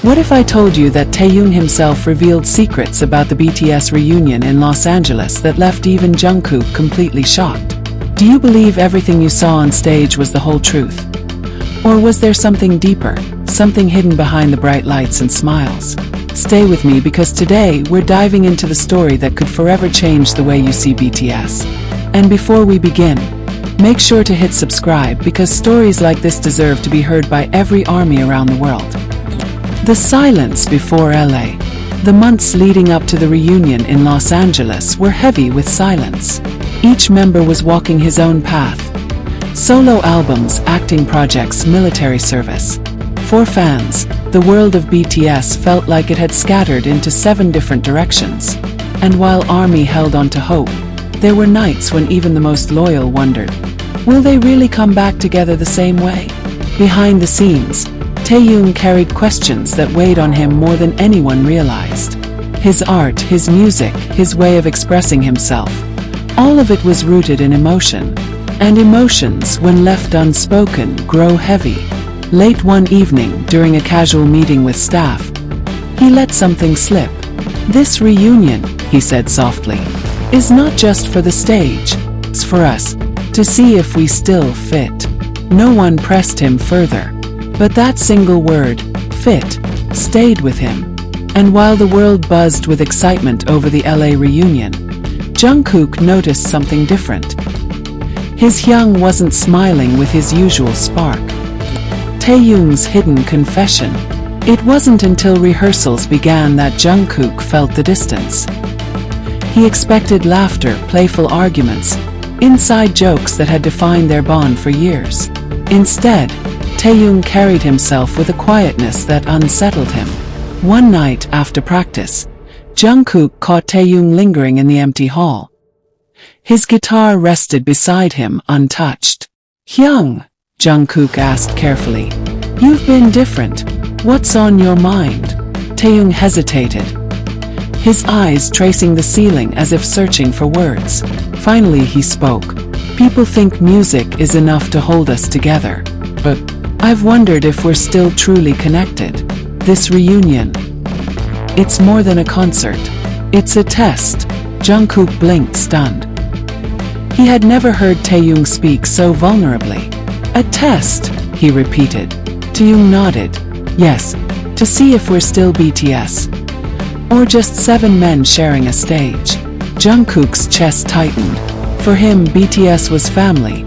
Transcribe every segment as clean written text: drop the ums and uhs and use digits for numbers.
What if I told you that Taehyung himself revealed secrets about the BTS reunion in Los Angeles that left even Jungkook completely shocked? Do you believe everything you saw on stage was the whole truth? Or was there something deeper, something hidden behind the bright lights and smiles? Stay with me because today we're diving into the story that could forever change the way you see BTS. And before we begin, make sure to hit subscribe because stories like this deserve to be heard by every army around the world. The silence before LA. The months leading up to the reunion in Los Angeles were heavy with silence. Each member was walking his own path. Solo albums, acting projects, military service. For fans, the world of BTS felt like it had scattered into 7 different directions. And while ARMY held on to hope, there were nights when even the most loyal wondered, will they really come back together the same way? Behind the scenes, Taehyung carried questions that weighed on him more than anyone realized. His art, his music, his way of expressing himself, all of it was rooted in emotion. And emotions, when left unspoken, grow heavy. Late one evening, during a casual meeting with staff, he let something slip. "This reunion," he said softly, "is not just for the stage, it's for us, to see if we still fit." No one pressed him further. But that single word, fit, stayed with him. And while the world buzzed with excitement over the LA reunion, Jungkook noticed something different. His Hyung wasn't smiling with his usual spark. Taehyung's hidden confession. It wasn't until rehearsals began that Jungkook felt the distance. He expected laughter, playful arguments, inside jokes that had defined their bond for years. Instead, Taehyung carried himself with a quietness that unsettled him. One night after practice, Jungkook caught Taehyung lingering in the empty hall. His guitar rested beside him, untouched. "Hyung," Jungkook asked carefully, "you've been different. What's on your mind?" Taehyung hesitated, his eyes tracing the ceiling as if searching for words. Finally he spoke. "People think music is enough to hold us together. But I've wondered if we're still truly connected. This reunion, it's more than a concert. It's a test." Jungkook blinked, stunned. He had never heard Taehyung speak so vulnerably. "A test," he repeated. Taehyung nodded. "Yes, to see if we're still BTS. Or just 7 men sharing a stage." Jungkook's chest tightened. For him, BTS was family.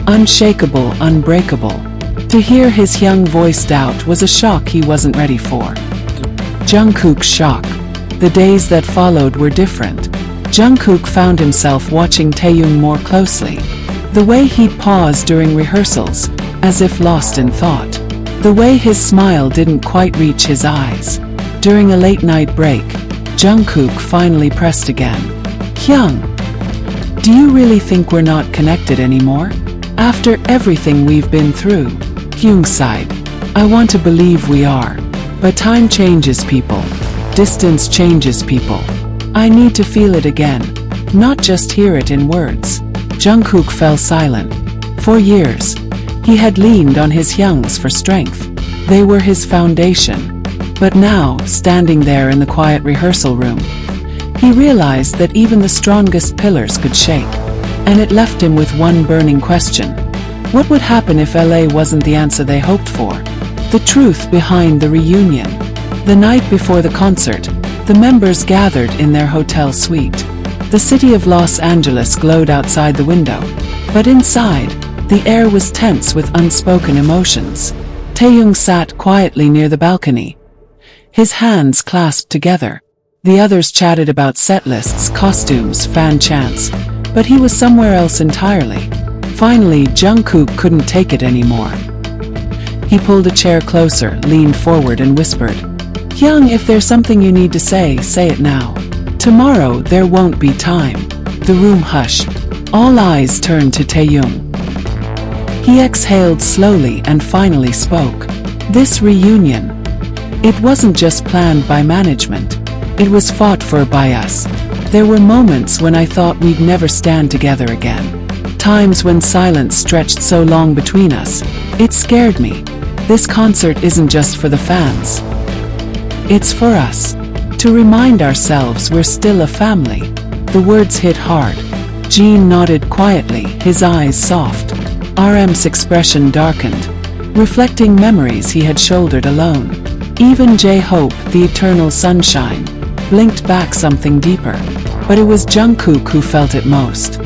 Unshakable, unbreakable. To hear his young voiced out was a shock he wasn't ready for. Jungkook's shock. The days that followed were different. Jungkook found himself watching Taehyung more closely. The way he'd pause during rehearsals, as if lost in thought. The way his smile didn't quite reach his eyes. During a late-night break, Jungkook finally pressed again. "Hyung, do you really think we're not connected anymore? After everything we've been through?" Hyung sighed. "I want to believe we are. But time changes people. Distance changes people. I need to feel it again, not just hear it in words." Jungkook fell silent. For years, he had leaned on his Hyungs for strength. They were his foundation. But now, standing there in the quiet rehearsal room, he realized that even the strongest pillars could shake. And it left him with one burning question. What would happen if LA wasn't the answer they hoped for? The truth behind the reunion. The night before the concert, the members gathered in their hotel suite. The city of Los Angeles glowed outside the window, but inside, the air was tense with unspoken emotions. Taehyung sat quietly near the balcony, his hands clasped together. The others chatted about set lists, costumes, fan chants, but he was somewhere else entirely. Finally, Jungkook couldn't take it anymore. He pulled a chair closer, leaned forward and whispered, "Hyung, if there's something you need to say it now. Tomorrow there won't be time." The room hushed. All eyes turned to Taehyung. He exhaled slowly and finally spoke. "This reunion, it wasn't just planned by management. It was fought for by us. There were moments when I thought we'd never stand together again. Times when silence stretched so long between us. It scared me. This concert isn't just for the fans. It's for us. To remind ourselves we're still a family. The words hit hard. Jin nodded quietly, his eyes soft. RM's expression darkened, reflecting memories he had shouldered alone. Even J-Hope, the eternal sunshine, blinked back something deeper. But it was Jungkook who felt it most.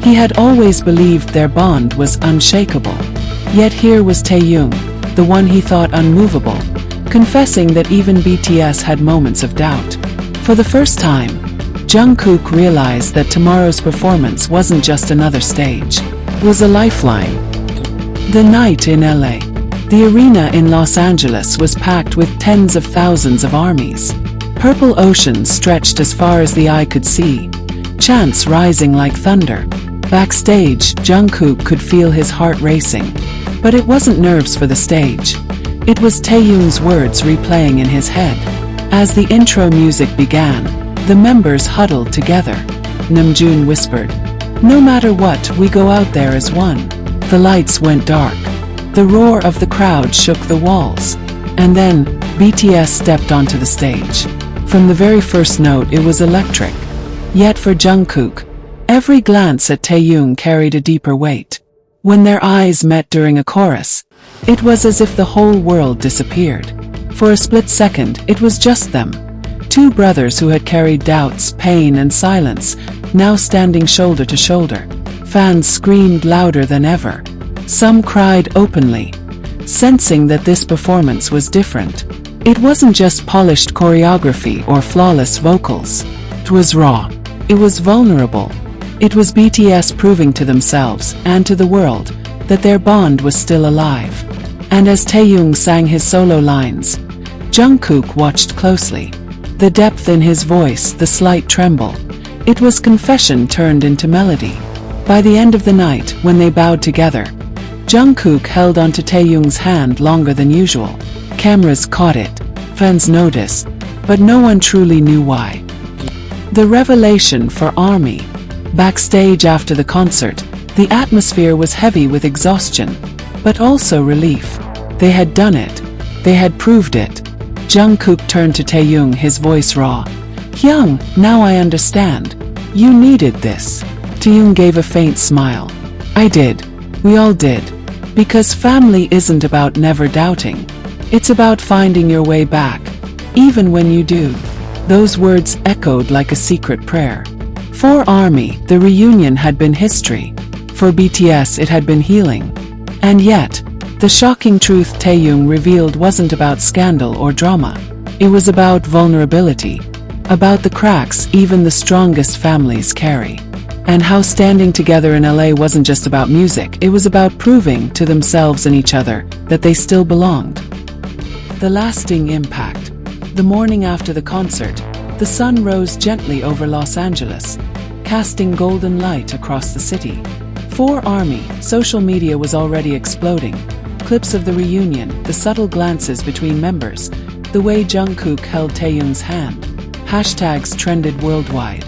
He had always believed their bond was unshakable. Yet here was Taehyung, the one he thought unmovable, confessing that even BTS had moments of doubt. For the first time, Jungkook realized that tomorrow's performance wasn't just another stage. It was a lifeline. The night in LA. The arena in Los Angeles was packed with tens of thousands of armies. Purple oceans stretched as far as the eye could see, chants rising like thunder. Backstage, Jungkook could feel his heart racing. But it wasn't nerves for the stage. It was Taehyung's words replaying in his head. As the intro music began, the members huddled together. Namjoon whispered, "No matter what, we go out there as one." The lights went dark. The roar of the crowd shook the walls. And then, BTS stepped onto the stage. From the very first note it was electric. Yet for Jungkook, every glance at Taehyung carried a deeper weight. When their eyes met during a chorus, it was as if the whole world disappeared. For a split second, it was just them. Two brothers who had carried doubts, pain, and silence, now standing shoulder to shoulder. Fans screamed louder than ever. Some cried openly, sensing that this performance was different. It wasn't just polished choreography or flawless vocals. It was raw. It was vulnerable. It was BTS proving to themselves and to the world that their bond was still alive. And as Taehyung sang his solo lines, Jungkook watched closely. The depth in his voice, the slight tremble. It was confession turned into melody. By the end of the night, when they bowed together, Jungkook held onto Taehyung's hand longer than usual. Cameras caught it, fans noticed, but no one truly knew why. The revelation for ARMY. Backstage after the concert, the atmosphere was heavy with exhaustion, but also relief. They had done it. They had proved it. Jungkook turned to Taehyung, his voice raw. "Hyung, now I understand. You needed this." Taehyung gave a faint smile. "I did. We all did. Because family isn't about never doubting. It's about finding your way back, even when you do." Those words echoed like a secret prayer. For ARMY, the reunion had been history. For BTS, it had been healing. And yet, the shocking truth Taehyung revealed wasn't about scandal or drama. It was about vulnerability. About the cracks even the strongest families carry. And how standing together in LA wasn't just about music, it was about proving to themselves and each other that they still belonged. The lasting impact. The morning after the concert, the sun rose gently over Los Angeles, casting golden light across the city. For ARMY, social media was already exploding. Clips of the reunion, the subtle glances between members, the way Jungkook held Taehyung's hand. Hashtags trended worldwide.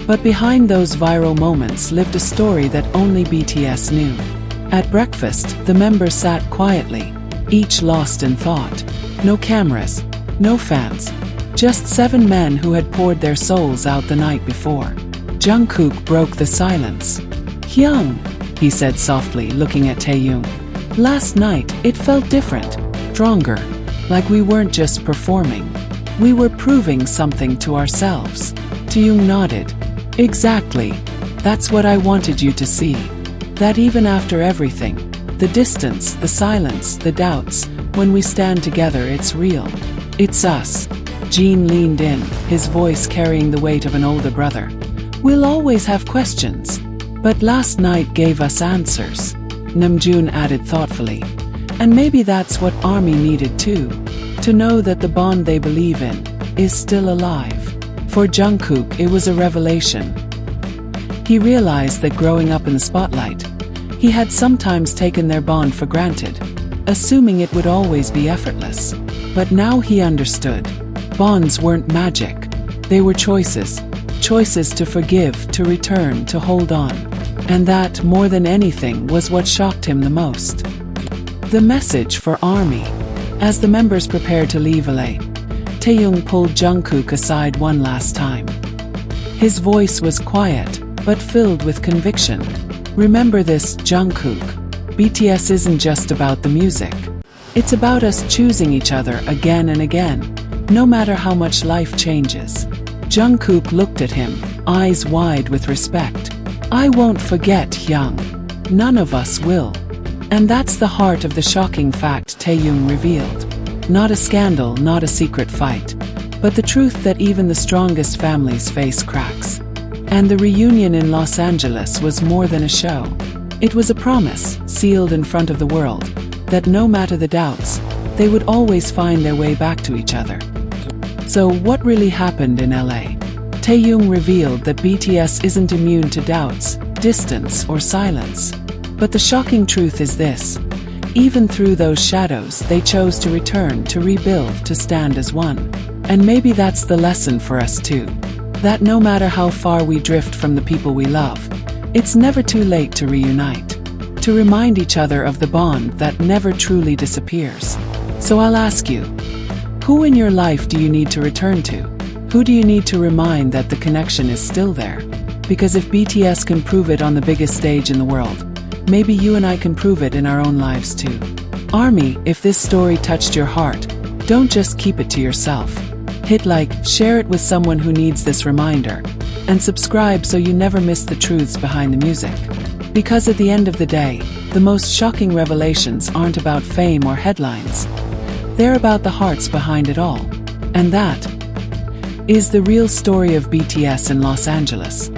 But behind those viral moments lived a story that only BTS knew. At breakfast, the members sat quietly, each lost in thought. No cameras, no fans. Just 7 men who had poured their souls out the night before. Jungkook broke the silence. "Hyung," he said softly, looking at Taehyung. "Last night, it felt different, stronger, like we weren't just performing. We were proving something to ourselves." Taehyung nodded. "Exactly. That's what I wanted you to see. That even after everything, the distance, the silence, the doubts, when we stand together it's real. It's us." Jin leaned in, his voice carrying the weight of an older brother. "We'll always have questions. But last night gave us answers." Namjoon added thoughtfully. "And maybe that's what ARMY needed too. To know that the bond they believe in is still alive." For Jungkook, it was a revelation. He realized that growing up in the spotlight, he had sometimes taken their bond for granted, assuming it would always be effortless. But now he understood. Bonds weren't magic. They were choices. Choices to forgive, to return, to hold on. And that, more than anything, was what shocked him the most. The message for ARMY. As the members prepared to leave LA, Taehyung pulled Jungkook aside one last time. His voice was quiet, but filled with conviction. Remember this, Jungkook. BTS isn't just about the music. It's about us choosing each other again and again, no matter how much life changes. Jungkook looked at him, eyes wide with respect. I won't forget, Hyung. None of us will. And that's the heart of the shocking fact Taehyung revealed. Not a scandal, not a secret fight, but the truth that even the strongest families face cracks. And the reunion in Los Angeles was more than a show. It was a promise, sealed in front of the world, that no matter the doubts, they would always find their way back to each other. So what really happened in LA? Taehyung revealed that BTS isn't immune to doubts, distance, or silence. But the shocking truth is this. Even through those shadows, they chose to return, to rebuild, to stand as one. And maybe that's the lesson for us too. That no matter how far we drift from the people we love, it's never too late to reunite. To remind each other of the bond that never truly disappears. So I'll ask you, who in your life do you need to return to? Who do you need to remind that the connection is still there? Because if BTS can prove it on the biggest stage in the world, maybe you and I can prove it in our own lives too. Army, if this story touched your heart, don't just keep it to yourself. Hit like, share it with someone who needs this reminder, and subscribe so you never miss the truths behind the music. Because at the end of the day, the most shocking revelations aren't about fame or headlines. They're about the hearts behind it all. And that is the real story of BTS in Los Angeles.